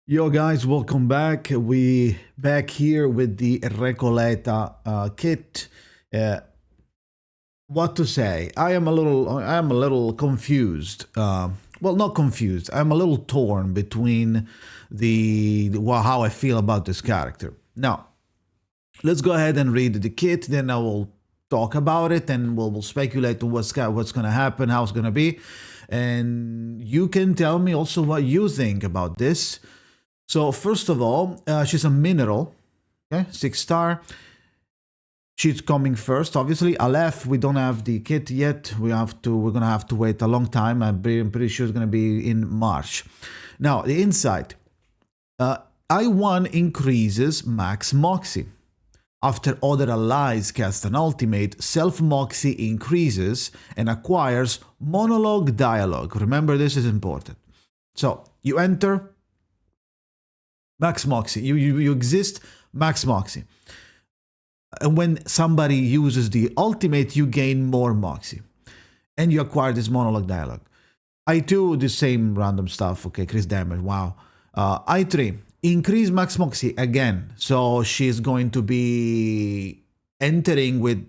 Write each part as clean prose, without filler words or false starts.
Yo guys, welcome back. We back here with the Recoleta kit. Uh, what to say? I am a little confused. Well, not confused. I'm a little torn between well, how I feel about this character. Now, let's go ahead and read the kit. Then I will talk about it, and we'll speculate on what's going to happen, how it's going to be, and you can tell me also what you think about this. So first of all, she's a mineral, okay, 6-star. She's coming first, obviously. Aleph, we don't have the kit yet. We're gonna have to wait a long time. I'm pretty sure it's gonna be in March. Now the inside, I1 increases max Moxie. After other allies cast an ultimate, self-Moxie increases and acquires monologue dialogue. Remember, this is important. So you enter. Max Moxie. You exist, Max Moxie. And when somebody uses the ultimate, you gain more Moxie. And you acquire this monologue dialogue. I2, the same random stuff. Okay, increase damage. Wow. I3, increase Max Moxie again. So she's going to be entering with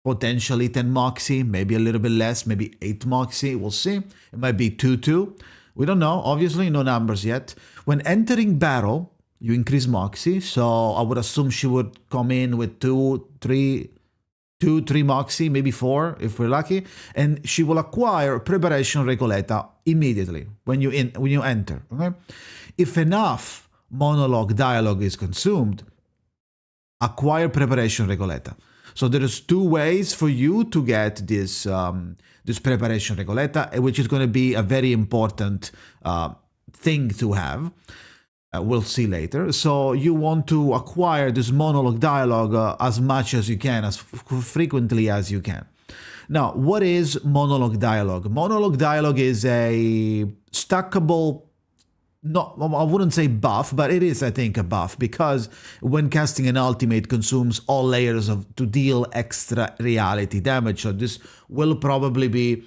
potentially 10 Moxie, maybe a little bit less, maybe 8 Moxie. We'll see. It might be 2-2. We don't know, obviously, no numbers yet. When entering battle, you increase Moxie, so I would assume she would come in with 3 Moxie, maybe 4 if we're lucky, and she will acquire Preparation Recoleta immediately when you enter. Okay? If enough monologue dialogue is consumed, acquire Preparation Recoleta. So there is 2 ways for you to get this this Preparation Recoleta, which is going to be a very important thing to have. We'll see later. So you want to acquire this monologue dialogue as much as you can, as frequently as you can. Now, what is monologue dialogue? Monologue dialogue is a stackable, I wouldn't say buff, but it is, I think, a buff, because when casting an ultimate consumes all layers to deal extra reality damage. So this will probably be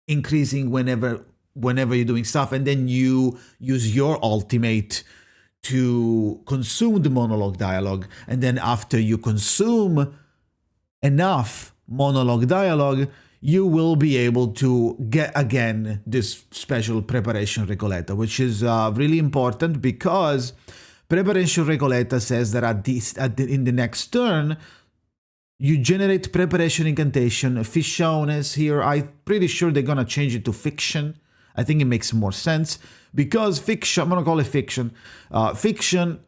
increasing whenever you're doing stuff, and then you use your ultimate to consume the monologue dialogue, and then after you consume enough monologue dialogue, you will be able to get again this special Preparation Recoleta, which is really important, because Preparation Recoleta says that in the next turn, you generate Preparation Incantation. Fissiones here, I'm pretty sure they're gonna change it to Fiction. I think it makes more sense, because Fiction, I'm gonna call it Fiction. Fiction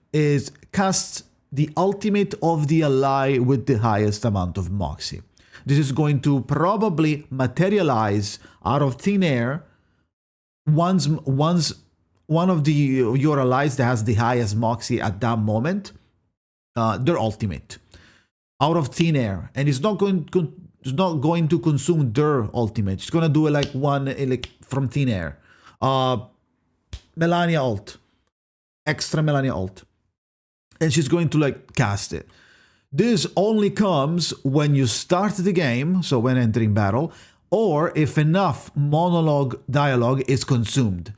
casts the ultimate of the ally with the highest amount of Moxie. This is going to probably materialize out of thin air once one of your allies that has the highest Moxie at that moment, their ultimate, out of thin air, and it's not going to consume their ultimate. It's gonna do it like from thin air. Melania ult, extra Melania ult, and she's going to cast it. This only comes when you start the game, so when entering battle, or if enough monologue dialogue is consumed.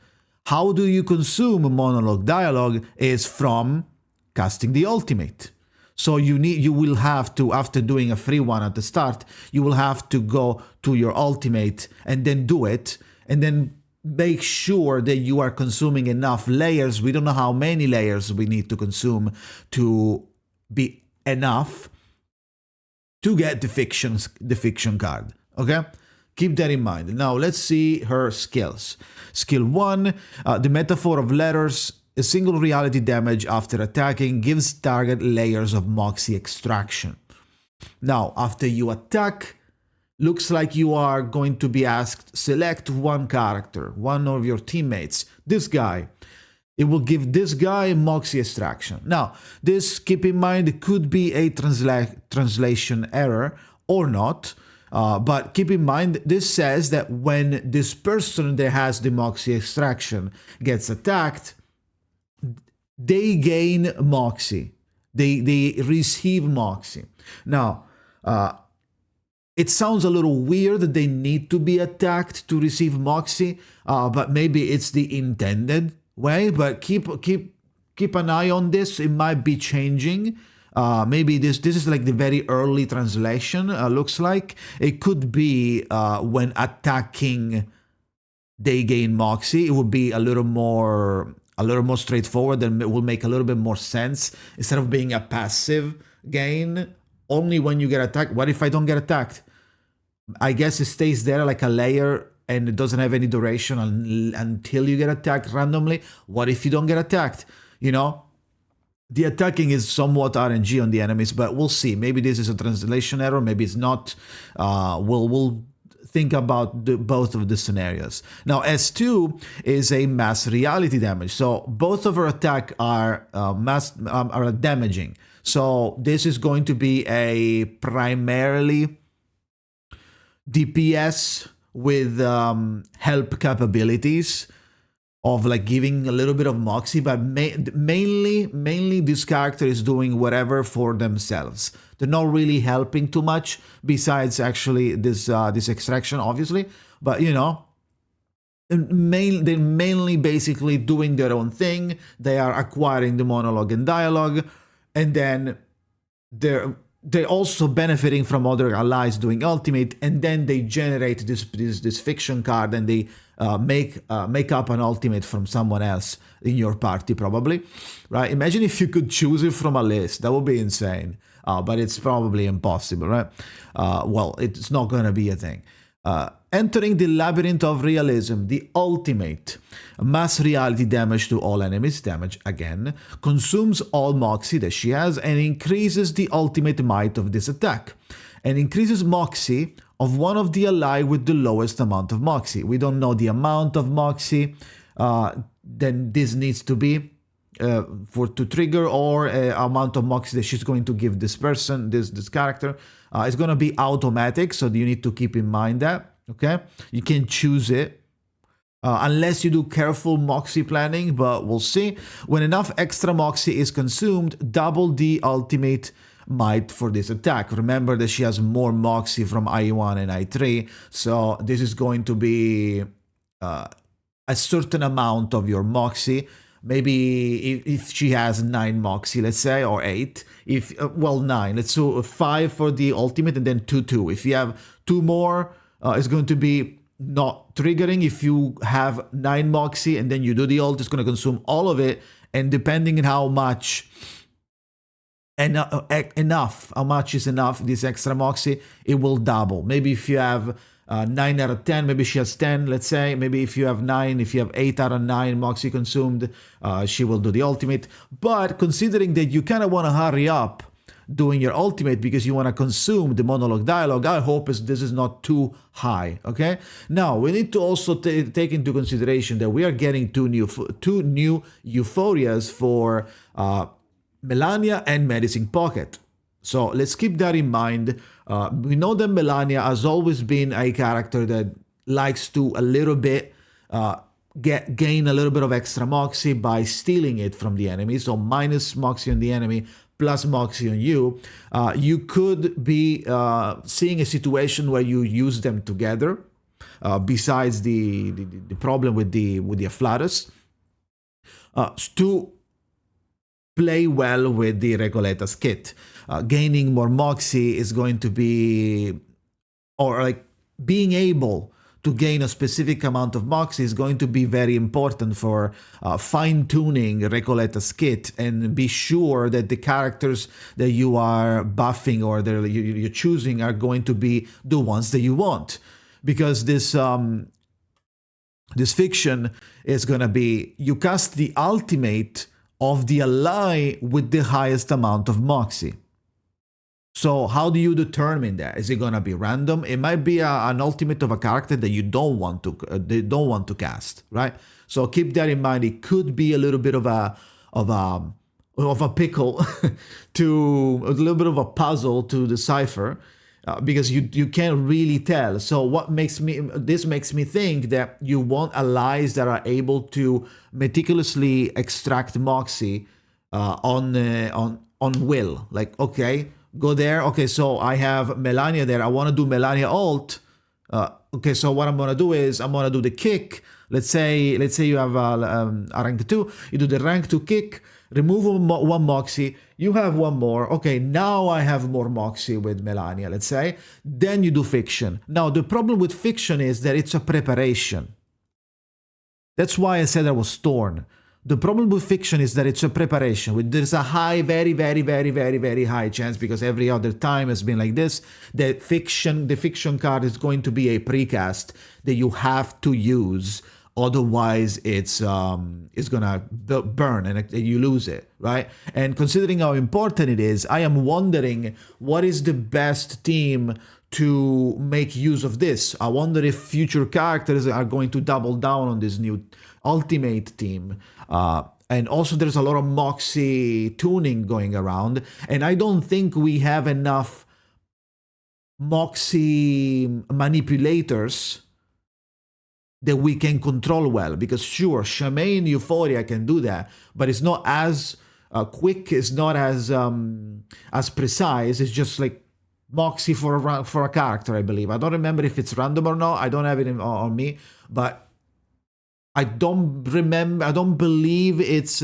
How do you consume monologue dialogue? Is from casting the ultimate. So you will have to, after doing a free one at the start, you will have to go to your ultimate and then do it, and then make sure that you are consuming enough layers. We don't know how many layers we need to consume to be enough to get the fiction card. Okay, keep that in mind. Now let's see her skills. Skill 1, the metaphor of letters. A single reality damage after attacking gives target layers of Moxie extraction. Now, after you attack, looks like you are going to be asked, select one character, one of your teammates, this guy. It will give this guy Moxie extraction. Now, this, keep in mind, it could be a translation error or not. But keep in mind, this says that when this person that has the Moxie extraction gets attacked, they gain Moxie. They receive Moxie. Now, it sounds a little weird that they need to be attacked to receive Moxie, but maybe it's the intended way. But keep an eye on this. It might be changing. Maybe this is like the very early translation. Looks like it could be when attacking, they gain Moxie. It would be a little more straightforward, and it will make a little bit more sense instead of being a passive gain only when you get attacked. What if I don't get attacked? I guess it stays there like a layer and it doesn't have any duration until you get attacked randomly. What if you don't get attacked? You know, the attacking is somewhat RNG on the enemies, but we'll see. Maybe this is a translation error. Maybe it's not. We'll think about both of the scenarios. Now, S2 is a mass reality damage. So both of our attack are are damaging. So this is going to be a primarily DPS with help capabilities of like giving a little bit of Moxie, but mainly this character is doing whatever for themselves. They're not really helping too much besides actually this extraction, obviously. But you know, they're mainly basically doing their own thing. They are acquiring the monologue and dialogue, and then they're also benefiting from other allies doing ultimate, and then they generate this fiction card, and they make up an ultimate from someone else in your party, probably, right? Imagine if you could choose it from a list. That would be insane, but it's probably impossible, right? Well, it's not going to be a thing. Entering the labyrinth of realism, the ultimate mass reality damage to all enemies, damage again, consumes all Moxie that she has and increases the ultimate might of this attack, and increases Moxie of one of the ally with the lowest amount of Moxie. We don't know the amount of Moxie, then this needs to be to trigger, or amount of Moxie that she's going to give this person, this character. It's going to be automatic, so you need to keep in mind that. Okay, you can choose it unless you do careful Moxie planning, but we'll see. When enough extra Moxie is consumed, double the ultimate might for this attack. Remember that she has more Moxie from I1 and I3, so this is going to be a certain amount of your Moxie. Maybe if she has 9 Moxie, let's say, or 8. Well, 9. Let's do 5 for the ultimate and then 2. If you have 2 more, it's going to be not triggering. If you have 9 Moxie and then you do the ult, it's going to consume all of it. And depending on how much how much is enough, this extra Moxie, it will double. Maybe if you have 9 out of 10, maybe she has 10, let's say. Maybe if you have 9, if you have 8 out of 9 Moxie consumed, she will do the ultimate. But considering that you kind of want to hurry up doing your ultimate because you want to consume the monologue dialogue, I hope this is not too high, okay? Now, we need to also take into consideration that we are getting two new Euphorias for Melania and Medicine Pocket. So let's keep that in mind. We know that Melania has always been a character that likes to a little bit gain a little bit of extra Moxie by stealing it from the enemy. So minus Moxie on the enemy, plus Moxie on you. You could be seeing a situation where you use them together, besides the problem with the Afflatus, to play well with the Recoleta's kit. Gaining more Moxie is going to be, or like being able to gain a specific amount of Moxie is going to be very important for fine-tuning Recoleta's kit, and be sure that the characters that you are buffing or that you're choosing are going to be the ones that you want. Because this fiction is going to be, you cast the ultimate of the ally with the highest amount of Moxie. So how do you determine that? Is it gonna be random? It might be an ultimate of a character that you don't want to cast, right? So keep that in mind. It could be a little bit of a pickle, to a little bit of a puzzle to decipher, because you can't really tell. So this makes me think that you want allies that are able to meticulously extract Moxie on will. Like, okay, go there. Okay, so I have Melania there. I want to do Melania alt. Okay, so what I'm gonna do is I'm gonna do the kick. Let's say you have a rank 2. You do the rank 2 kick. Remove one Moxie. You have one more. Okay, now I have more Moxie with Melania. Let's say. Then you do fiction. Now the problem with fiction is that it's a preparation. That's why I said I was torn. The problem with fiction is that it's a preparation. There's a high, very, very, very, very, very high chance, because every other time has been like this, that the fiction card is going to be a precast that you have to use. Otherwise, it's gonna burn and you lose it, right? And considering how important it is, I am wondering what is the best team to make use of this. I wonder if future characters are going to double down on this new ultimate team. And also there's a lot of Moxie tuning going around, and I don't think we have enough Moxie manipulators that we can control well, because sure, Shamaine Euphoria can do that, but it's not as quick, it's not as precise. It's just like Moxie for a character, I believe. I don't remember if it's random or not. I don't have it on me, but I don't believe it's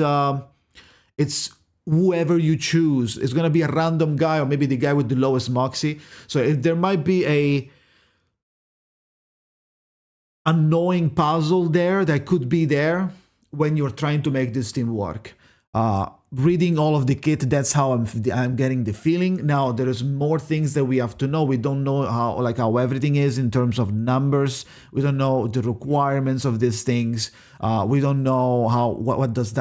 whoever you choose. It's gonna be a random guy, or maybe the guy with the lowest Moxie. So if there might be a annoying puzzle there that could be there when you're trying to make this team work. Reading all of the kit, that's how I'm getting the feeling. Now there is more things that we have to know. We don't know how everything is in terms of numbers. We don't know the requirements of these things. We don't know what does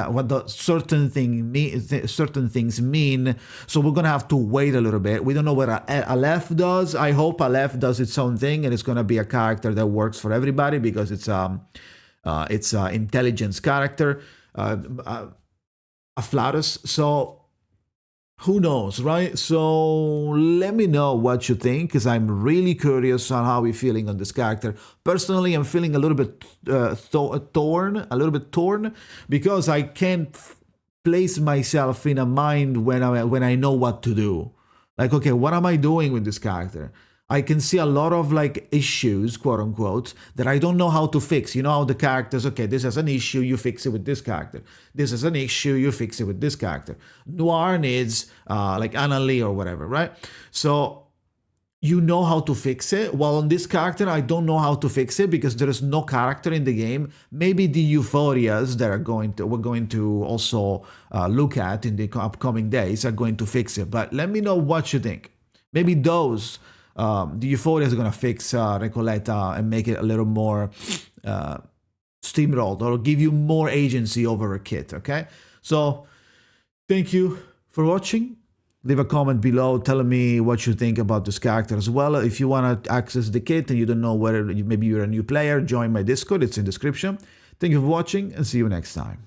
certain things mean. So we're gonna have to wait a little bit. We don't know what Aleph does. I hope Aleph does its own thing and it's gonna be a character that works for everybody, because it's an intelligence character. A Flatus, so who knows, right? So let me know what you think, because I'm really curious on how we're feeling on this character. Personally, I'm feeling a little bit torn, because I can't place myself in a mind when I know what to do. Like, okay, what am I doing with this character? I can see a lot of like issues, quote unquote, that I don't know how to fix. You know how the characters, okay, this is an issue, you fix it with this character. This is an issue, you fix it with this character. Noir needs like Annalie or whatever, right? So you know how to fix it. While on this character, I don't know how to fix it, because there is no character in the game. Maybe the Euphorias that we're going to also look at in the upcoming days are going to fix it. But let me know what you think. Maybe those. The Euphoria is going to fix Recoleta and make it a little more steamrolled, or give you more agency over a kit, okay? So, thank you for watching. Leave a comment below telling me what you think about this character as well. If you want to access the kit and you don't know whether maybe you're a new player, join my Discord. It's in the description. Thank you for watching, and see you next time.